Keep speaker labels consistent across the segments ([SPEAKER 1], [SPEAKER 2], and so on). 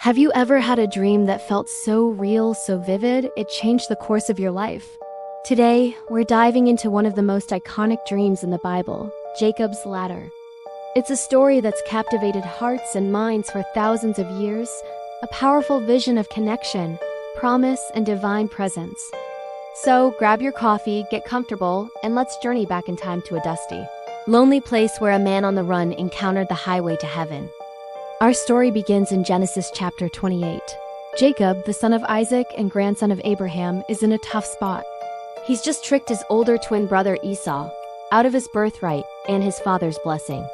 [SPEAKER 1] Have you ever had a dream that felt so real, so vivid, it changed the course of your life? Today, we're diving into one of the most iconic dreams in the Bible, Jacob's ladder. It's a story that's captivated hearts and minds for thousands of years, a powerful vision of connection, promise, and divine presence. So, grab your coffee, get comfortable, and let's journey back in time to a dusty, lonely place where a man on the run encountered the highway to heaven. Our story begins in Genesis chapter 28. Jacob, the son of Isaac and grandson of Abraham, is in a tough spot. He's just tricked his older twin brother Esau out of his birthright and his father's blessing.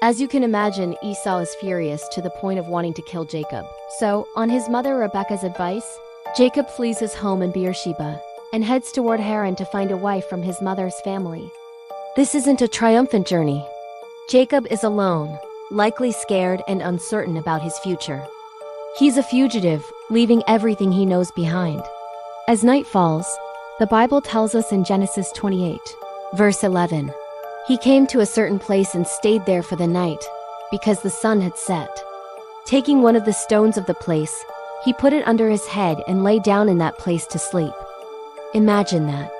[SPEAKER 1] As you can imagine, Esau is furious to the point of wanting to kill Jacob. So, on his mother Rebekah's advice, Jacob flees his home in Beersheba and heads toward Haran to find a wife from his mother's family. This isn't a triumphant journey. Jacob is alone, likely scared and uncertain about his future. He's a fugitive, leaving everything he knows behind. As night falls, the Bible tells us in Genesis 28, verse 11, he came to a certain place and stayed there for the night, because the sun had set. Taking one of the stones of the place, he put it under his head and lay down in that place to sleep. Imagine that.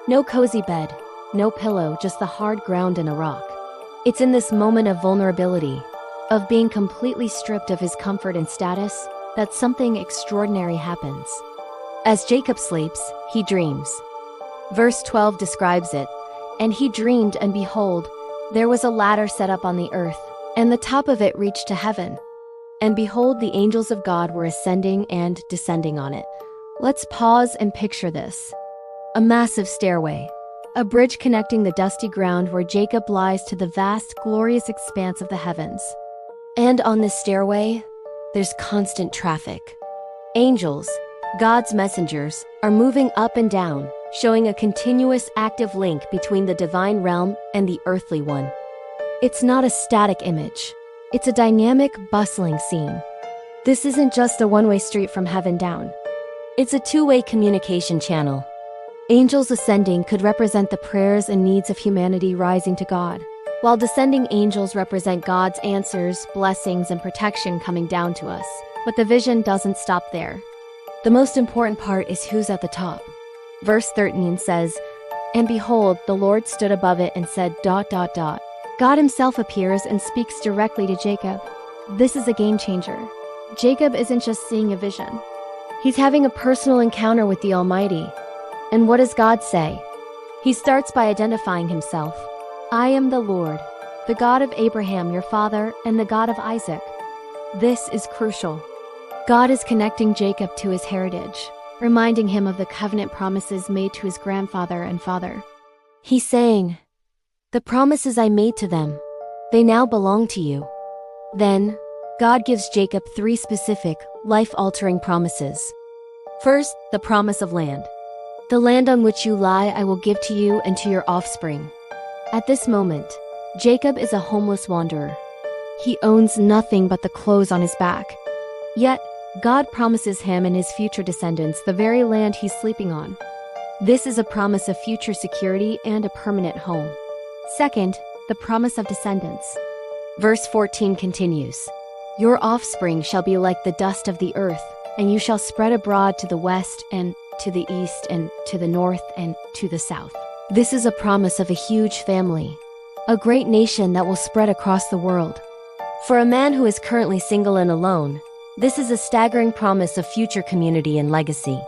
[SPEAKER 1] No cozy bed, no pillow, just the hard ground and a rock. It's in this moment of vulnerability, of being completely stripped of his comfort and status, that something extraordinary happens. As Jacob sleeps, he dreams. Verse 12 describes it, and he dreamed, and behold, there was a ladder set up on the earth, and the top of it reached to heaven. And behold, the angels of God were ascending and descending on it. Let's pause and picture this. A massive stairway. A bridge connecting the dusty ground where Jacob lies to the vast, glorious expanse of the heavens. And on this stairway, there's constant traffic. Angels, God's messengers, are moving up and down, showing a continuous active link between the divine realm and the earthly one. It's not a static image. It's a dynamic, bustling scene. This isn't just a one-way street from heaven down. It's a two-way communication channel. Angels ascending could represent the prayers and needs of humanity rising to God, while descending angels represent God's answers, blessings, and protection coming down to us. But the vision doesn't stop there. The most important part is who's at the top. Verse 13 says, "And behold, the Lord stood above it and said, ... God himself appears and speaks directly to Jacob. This is a game changer. Jacob isn't just seeing a vision. He's having a personal encounter with the Almighty. And what does God say? He starts by identifying himself. I am the Lord, the God of Abraham, your father, and the God of Isaac. This is crucial. God is connecting Jacob to his heritage, reminding him of the covenant promises made to his grandfather and father. He's saying, the promises I made to them, they now belong to you. Then, God gives Jacob three specific, life-altering promises. First, the promise of land. The land on which you lie I will give to you and to your offspring. At this moment, Jacob is a homeless wanderer. He owns nothing but the clothes on his back. Yet, God promises him and his future descendants the very land he's sleeping on. This is a promise of future security and a permanent home. Second, the promise of descendants. Verse 14 continues, your offspring shall be like the dust of the earth, and you shall spread abroad to the west and to the east and to the north and to the south. This is a promise of a huge family, a great nation that will spread across the world. For a man who is currently single and alone, this is a staggering promise of future community and legacy.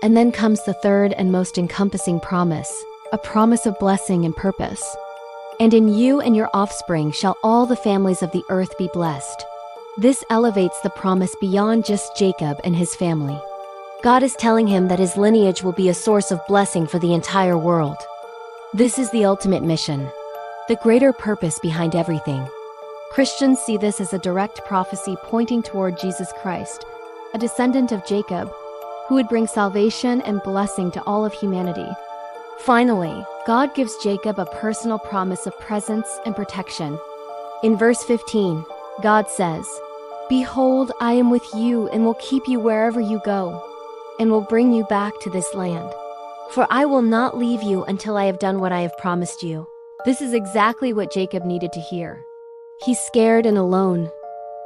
[SPEAKER 1] And then comes the third and most encompassing promise, a promise of blessing and purpose. And in you and your offspring shall all the families of the earth be blessed. This elevates the promise beyond just Jacob and his family. God is telling him that his lineage will be a source of blessing for the entire world. This is the ultimate mission, the greater purpose behind everything. Christians see this as a direct prophecy pointing toward Jesus Christ, a descendant of Jacob, who would bring salvation and blessing to all of humanity. Finally, God gives Jacob a personal promise of presence and protection. In verse 15, God says, behold, I am with you and will keep you wherever you go, and will bring you back to this land. For I will not leave you until I have done what I have promised you. This is exactly what Jacob needed to hear. He's scared and alone,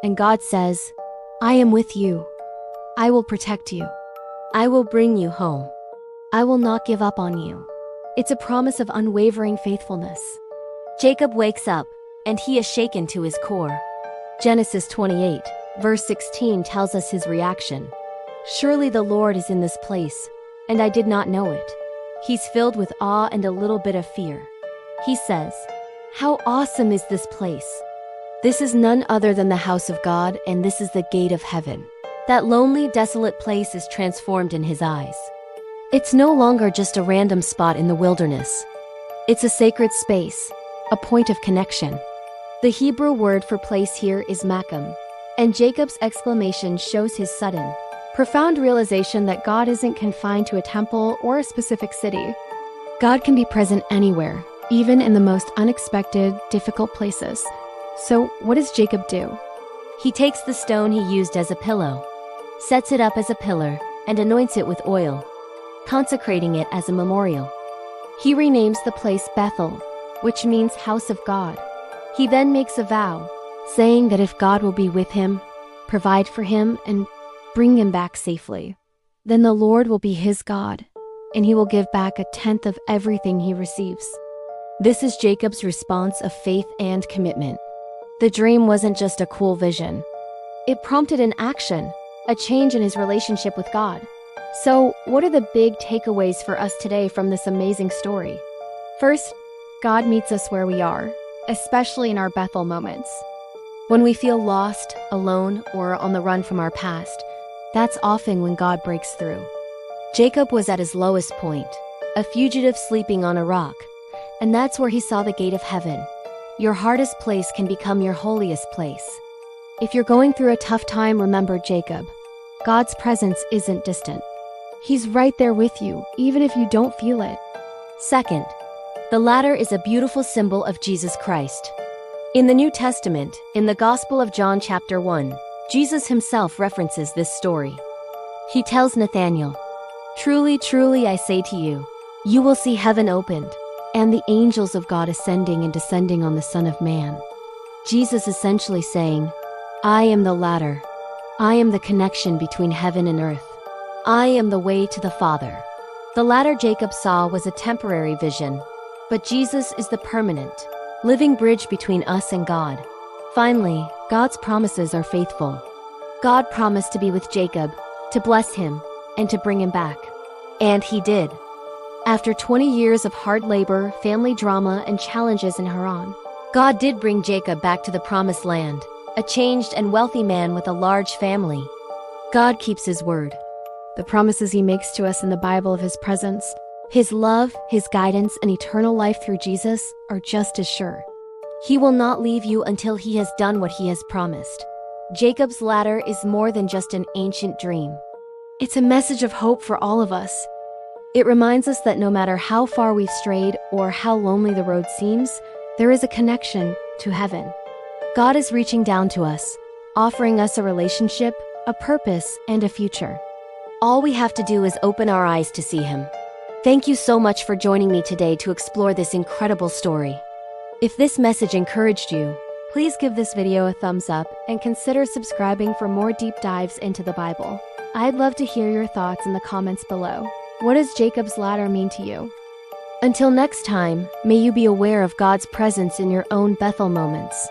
[SPEAKER 1] and God says, I am with you. I will protect you. I will bring you home. I will not give up on you. It's a promise of unwavering faithfulness. Jacob wakes up, and he is shaken to his core. Genesis 28, verse 16 tells us his reaction. Surely the Lord is in this place, and I did not know it. He's filled with awe and a little bit of fear. He says, "How awesome is this place? This is none other than the house of God, and this is the gate of heaven." That lonely, desolate place is transformed in his eyes. It's no longer just a random spot in the wilderness. It's a sacred space, a point of connection. The Hebrew word for place here is makom, and Jacob's exclamation shows his sudden, profound realization that God isn't confined to a temple or a specific city. God can be present anywhere, even in the most unexpected, difficult places. So, what does Jacob do? He takes the stone he used as a pillow, sets it up as a pillar, and anoints it with oil, consecrating it as a memorial. He renames the place Bethel, which means house of God. He then makes a vow, saying that if God will be with him, provide for him, and bring him back safely, then the Lord will be his God, and he will give back 1/10 of everything he receives. This is Jacob's response of faith and commitment. The dream wasn't just a cool vision. It prompted an action, a change in his relationship with God. So, what are the big takeaways for us today from this amazing story? First, God meets us where we are, especially in our Bethel moments. When we feel lost, alone, or on the run from our past, that's often when God breaks through. Jacob was at his lowest point, a fugitive sleeping on a rock, and that's where he saw the gate of heaven. Your hardest place can become your holiest place. If you're going through a tough time, remember Jacob. God's presence isn't distant. He's right there with you, even if you don't feel it. Second, the ladder is a beautiful symbol of Jesus Christ. In the New Testament, in the Gospel of John chapter 1, Jesus himself references this story. He tells Nathanael, "Truly, truly, I say to you, you will see heaven opened, and the angels of God ascending and descending on the Son of Man." Jesus essentially saying, I am the ladder. I am the connection between heaven and earth. I am the way to the Father. The ladder Jacob saw was a temporary vision, but Jesus is the permanent, living bridge between us and God. Finally, God's promises are faithful. God promised to be with Jacob, to bless him, and to bring him back. And he did. After 20 years of hard labor, family drama, and challenges in Haran, God did bring Jacob back to the promised land, a changed and wealthy man with a large family. God keeps his word. The promises he makes to us in the Bible of his presence, his love, his guidance, and eternal life through Jesus are just as sure. He will not leave you until he has done what he has promised. Jacob's ladder is more than just an ancient dream. It's a message of hope for all of us. It reminds us that no matter how far we've strayed or how lonely the road seems, there is a connection to heaven. God is reaching down to us, offering us a relationship, a purpose, and a future. All we have to do is open our eyes to see him. Thank you so much for joining me today to explore this incredible story. If this message encouraged you, please give this video a thumbs up and consider subscribing for more deep dives into the Bible. I'd love to hear your thoughts in the comments below. What does Jacob's ladder mean to you? Until next time, may you be aware of God's presence in your own Bethel moments.